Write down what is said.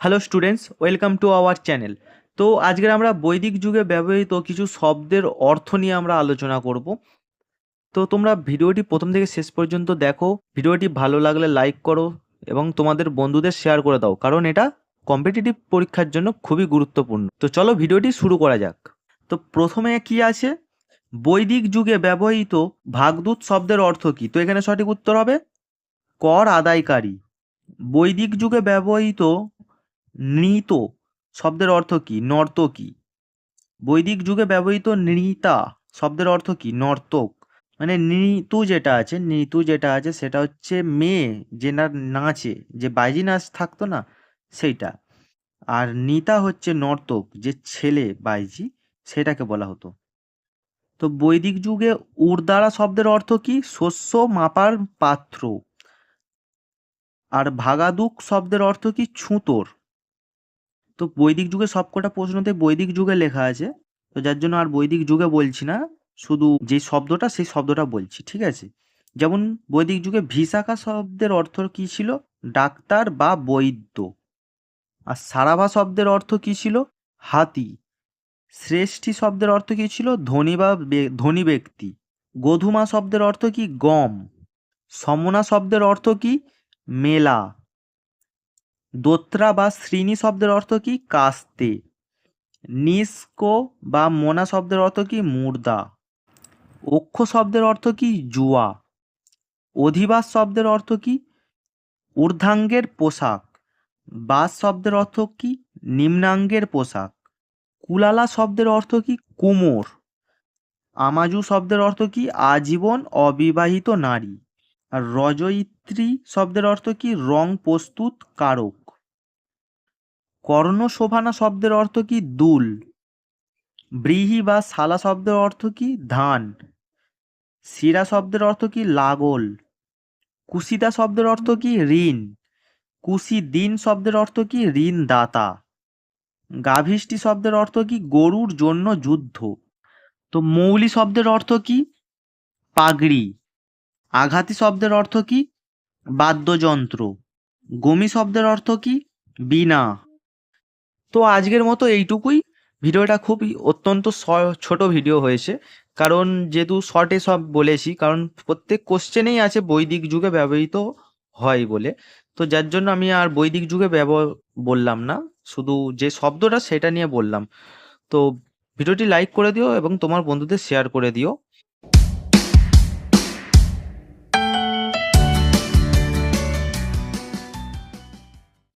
Hello students, welcome to our channel. তো আজকের আমরা বৈদিক যুগে ব্যবহৃত কিছু শব্দের অর্থ নিয়ে আমরা আলোচনা করব। তো তোমরা ভিডিওটি প্রথম থেকে শেষ পর্যন্ত দেখো। ভিডিওটি ভালো লাগলে লাইক করো এবং তোমাদের বন্ধুদের শেয়ার করে দাও, কারণ এটা কম্পিটিটিভ পরীক্ষার জন্য খুবই গুরুত্বপূর্ণ। তো চলো ভিডিওটি শুরু করা যাক। তো প্রথমে কি আছে, বৈদিক যুগে ব্যবহৃত ভাগদূত শব্দের অর্থ কি? তো এখানে সঠিক উত্তর হবে কর আদায়কারী। বৈদিক যুগে ব্যবহৃত নৃত শব্দের অর্থ কি? নর্তকী। বৈদিক যুগে ব্যবহৃত নৃতা শব্দের অর্থ কি? নর্তক। মানে নৃতু যেটা আছে সেটা হচ্ছে মেয়ে যে নাচে, যে বাইজি নাচ থাকতো না সেইটা। আর নৃতা হচ্ছে নর্তক, যে ছেলে বাইজি, সেটাকে বলা হতো। তো বৈদিক যুগে উর্দারা শব্দের অর্থ কি? শস্য মাপার পাত্র। আর ভাগাদুক শব্দের অর্থ কি? ছুতোর। তো বৈদিক যুগে সবকটা প্রশ্নতে বৈদিক যুগে লেখা আছে, তো যার জন্য আর বৈদিক যুগে বলছি না, শুধু যে শব্দটা সেই শব্দটা বলছি, ঠিক আছে? যেমন বৈদিক যুগে ভিশাখা শব্দের অর্থ কি ছিল? ডাক্তার বা বৈদ্য। আর সারাভা শব্দের অর্থ কি ছিল? হাতি। শ্রেষ্ঠী শব্দের অর্থ কি ছিল? ধনী বা ধনী ব্যক্তি। গোধূমা শব্দের অর্থ কি? গম। সমনা শব্দের অর্থ কি? মেলা। দোত্রা বা শ্রীনি শব্দের অর্থ কি? কাস্তে। নিষ্কো বা মোনা শব্দের অর্থ কি? মুর্দা। অক্ষ শব্দের অর্থ কি? জুয়া। অধিবাস শব্দের অর্থ কি? ঊর্ধ্বাঙ্গের পোশাক। বাস শব্দের অর্থ কি? নিম্নাঙ্গের পোশাক। কুলালা শব্দের অর্থ কি? কুমোর। আমাজু শব্দের অর্থ কি? আজীবন অবিবাহিত নারী। আর রজয়িত্রী শব্দের অর্থ কি? রং প্রস্তুত কারক। কর্ণশোভানা শব্দের অর্থ কি? দুল। ব্রীহি বা শালা শব্দের অর্থ কি? ধান। শিরা শব্দের অর্থ কি? লাগল। কুশিদা শব্দের অর্থ কি? ঋণ। কুশি দিন শব্দের অর্থ কি? ঋণ দাতা। গাভিষ্টি শব্দের অর্থ কি? গরুর জন্য যুদ্ধ। তো মৌলি শব্দের অর্থ কি? পাগড়ি। আঘাতি শব্দের অর্থ কি? বাদ্যযন্ত্র। গমি শব্দের অর্থ কি? বীণা। তো আজকের মতো এইটুকুই। ভিডিওটা খুবই অত্যন্ত ছোট ভিডিও হয়েছে, কারণ যেহেতু শর্টে সব বলেছি, কারণ প্রত্যেক কোশ্চেনেই আছে বৈদিক যুগে ব্যবহৃত হয় বলে। তো যার জন্য আমি আর বৈদিক যুগে বললাম না, শুধু যে শব্দটা সেটা নিয়ে বললাম। তো ভিডিওটি লাইক করে দিও এবং তোমার বন্ধুদের শেয়ার করে দিও।